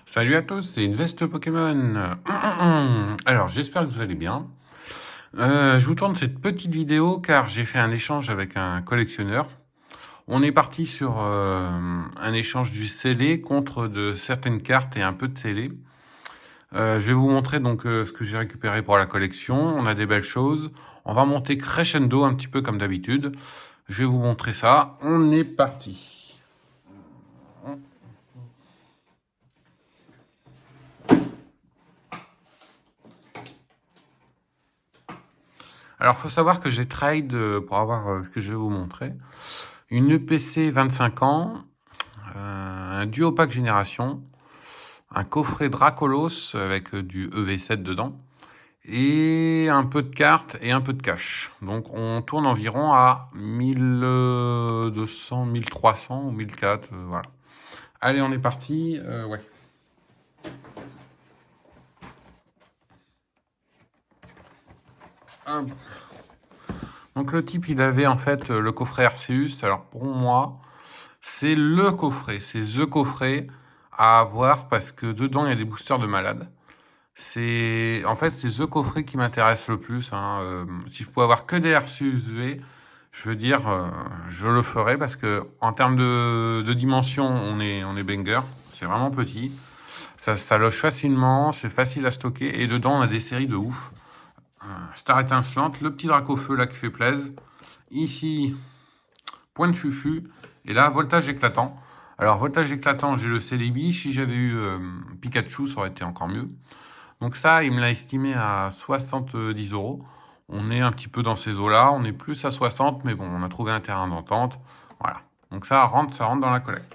Salut à tous, c'est une veste Pokémon. Alors, j'espère que vous allez bien. Je vous tourne cette petite vidéo car j'ai fait un échange avec un collectionneur. On est parti sur un échange du scellé contre de certaines cartes et un peu de scellé. Je vais vous montrer donc ce que j'ai récupéré pour la collection. On a des belles choses. On va monter crescendo un petit peu comme d'habitude. Je vais vous montrer ça. On est parti. Alors, faut savoir que j'ai trade pour avoir ce que je vais vous montrer. Une EPC 25 ans, un duo pack génération, un coffret Dracolos avec du EV7 dedans, et un peu de cartes et un peu de cash. Donc on tourne environ à 1200, 1300 ou 1004, voilà. Allez, on est parti, ouais. Hop. Donc le type, il avait en fait le coffret Arceus. Alors pour moi, c'est le coffret, c'est the coffret à avoir parce que dedans, il y a des boosters de malades. En fait, c'est the coffret qui m'intéresse le plus. Si je pouvais avoir que des Arceus V, je veux dire, je le ferais parce que en termes de dimension, on est banger. C'est vraiment petit. Ça loge facilement, c'est facile à stocker et dedans, on a des séries de ouf. Star étincelante, le petit Dracofeu là qui fait plaise. Ici, point de fufu. Et là, voltage éclatant. Alors, voltage éclatant, j'ai le Celebi. Si j'avais eu Pikachu, ça aurait été encore mieux. Donc ça, il me l'a estimé à 70 €. On est un petit peu dans ces eaux-là. On est plus à 60, mais bon, on a trouvé un terrain d'entente. Voilà. Donc ça rentre dans la collecte.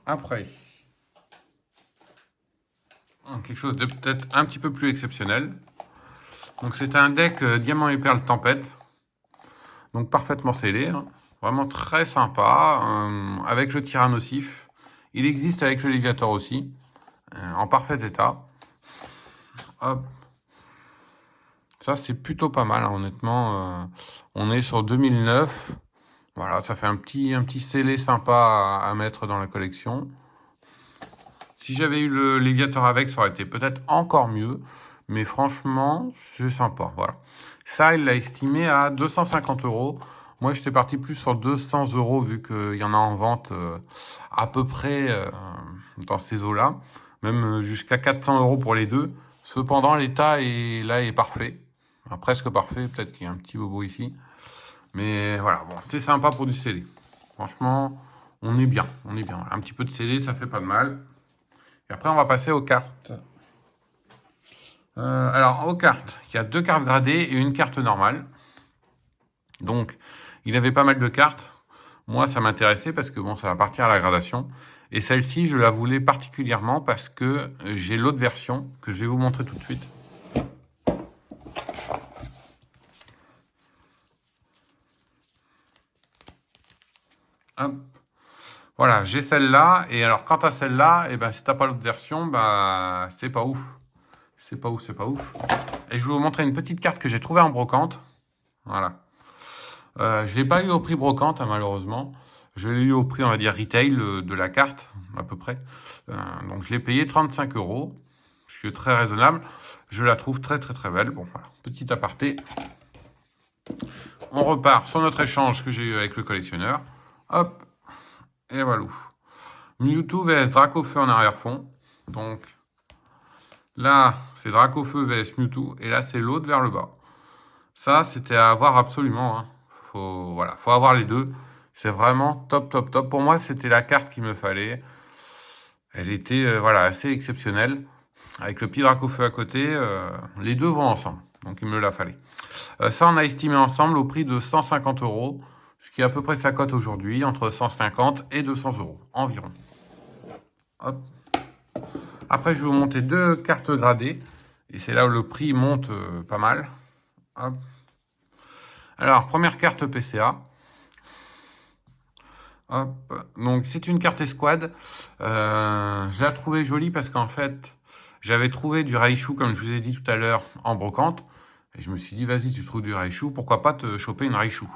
Après, quelque chose de peut-être un petit peu plus exceptionnel. Donc c'est un deck Diamant et Perle Tempête. Donc parfaitement scellé. Hein. Vraiment très sympa. Avec le Tyrannosif. Il existe avec le Léviator aussi. En parfait état. Hop. Ça, c'est plutôt pas mal, hein, honnêtement. On est sur 2009. Voilà, ça fait un petit scellé sympa à mettre dans la collection. Si j'avais eu le Léviator avec, ça aurait été peut-être encore mieux. Mais franchement, c'est sympa. Voilà. Ça, il l'a estimé à 250 €. Moi, j'étais parti plus sur 200 € vu qu'il y en a en vente à peu près dans ces eaux-là. Même jusqu'à 400 € pour les deux. Cependant, l'état est parfait. Enfin, presque parfait. Peut-être qu'il y a un petit bobo ici. Mais voilà, bon, c'est sympa pour du scellé. Franchement, on est bien. On est bien. Un petit peu de scellé, ça fait pas de mal. Et après, on va passer aux cartes. Alors, aux cartes, il y a 2 cartes gradées et une carte normale. Donc, il avait pas mal de cartes. Moi, ça m'intéressait parce que, bon, ça va partir à la gradation. Et celle-ci, je la voulais particulièrement parce que j'ai l'autre version que je vais vous montrer tout de suite. Hop. Voilà, j'ai celle-là. Et alors, quant à celle-là, eh ben, si t'as pas l'autre version, bah, c'est pas ouf. C'est pas ouf, c'est pas ouf. Et je vais vous montrer une petite carte que j'ai trouvée en brocante. Voilà. Je l'ai pas eu au prix brocante, hein, malheureusement. Je l'ai eu au prix, on va dire, retail de la carte, à peu près. Donc, je l'ai payé 35 €, ce qui est très raisonnable. Je la trouve très, très, très belle. Bon, voilà, petit aparté. On repart sur notre échange que j'ai eu avec le collectionneur. Hop, et voilà. Mewtwo vs Dracofeu en arrière-fond. Donc, là, c'est Dracofeu vs Mewtwo, et là, c'est l'autre vers le bas. Ça, c'était à avoir absolument. Hein. Faut avoir les deux. C'est vraiment top, top, top. Pour moi, c'était la carte qu'il me fallait. Elle était voilà, assez exceptionnelle. Avec le petit Dracofeu à côté, les deux vont ensemble. Donc, il me la fallait. Ça, on a estimé ensemble au prix de 150 €, ce qui est à peu près sa cote aujourd'hui, entre 150 et 200 € environ. Hop. Après, je vais vous montrer 2 cartes gradées. Et c'est là où le prix monte pas mal. Hop. Alors, première carte PCA. Hop. Donc, c'est une carte escouade. Je la trouvais jolie parce qu'en fait, j'avais trouvé du Raichu, comme je vous ai dit tout à l'heure, en brocante. Et je me suis dit, vas-y, tu trouves du Raichu, pourquoi pas te choper une Raichu.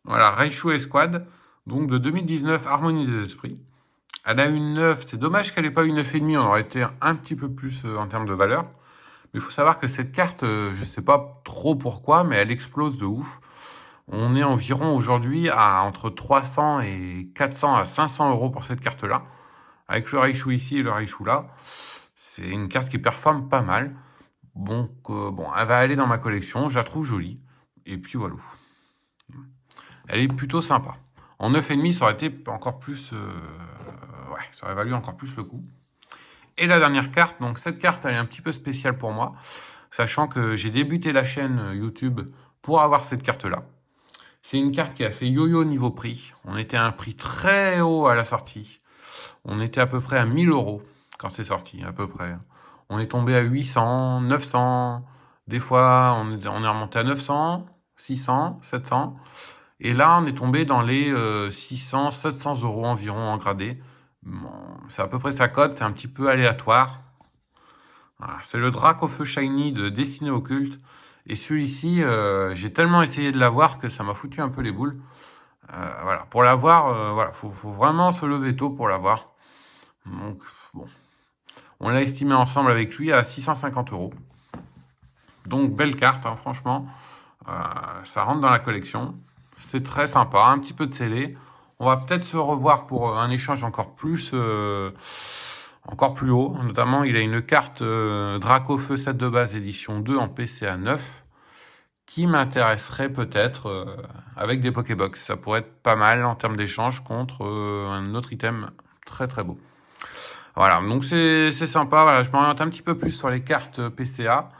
Voilà, Raichu escouade. Donc de 2019, Harmonie des esprits. Elle a une 9, c'est dommage qu'elle n'ait pas une 9,5, on aurait été un petit peu plus en termes de valeur. Mais il faut savoir que cette carte, je ne sais pas trop pourquoi, mais elle explose de ouf. On est environ aujourd'hui à entre 300 et 400 à 500 euros pour cette carte-là. Avec le Raichu ici et le Raichu là. C'est une carte qui performe pas mal. Donc, bon, elle va aller dans ma collection. Je la trouve jolie. Et puis voilà. Elle est plutôt sympa. En 9,5, ça aurait été encore plus... ouais, ça aurait valu encore plus le coup. Et la dernière carte, donc cette carte, elle est un petit peu spéciale pour moi, sachant que j'ai débuté la chaîne YouTube pour avoir cette carte-là. C'est une carte qui a fait yo-yo niveau prix. On était à un prix très haut à la sortie. On était à peu près à 1000 euros quand c'est sorti, à peu près. On est tombé à 800, 900. Des fois, on est remonté à 900, 600, 700. Et là, on est tombé dans les 600, 700 euros environ en gradé. Bon, c'est à peu près sa cote, c'est un petit peu aléatoire. Voilà, c'est le Drac au feu shiny de Destinée Occulte. Et celui-ci, j'ai tellement essayé de l'avoir que ça m'a foutu un peu les boules. Voilà, pour l'avoir, voilà, faut vraiment se lever tôt pour l'avoir. Donc, bon. On l'a estimé ensemble avec lui à 650 euros. Donc, belle carte, hein, franchement. Ça rentre dans la collection. C'est très sympa, un petit peu de scellé. On va peut-être se revoir pour un échange encore plus haut. Notamment, il a une carte Draco Feu 7 de base édition 2 en PCA 9 qui m'intéresserait peut-être avec des Pokébox. Ça pourrait être pas mal en termes d'échange contre un autre item très très beau. Voilà, donc c'est sympa. Voilà, je m'oriente un petit peu plus sur les cartes PCA,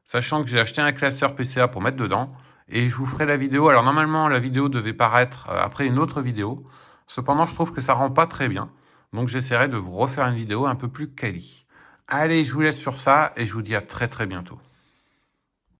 sachant que j'ai acheté un classeur PCA pour mettre dedans. Et je vous ferai la vidéo. Alors normalement, la vidéo devait paraître après une autre vidéo. Cependant, je trouve que ça rend pas très bien. Donc j'essaierai de vous refaire une vidéo un peu plus quali. Allez, je vous laisse sur ça et je vous dis à très très bientôt.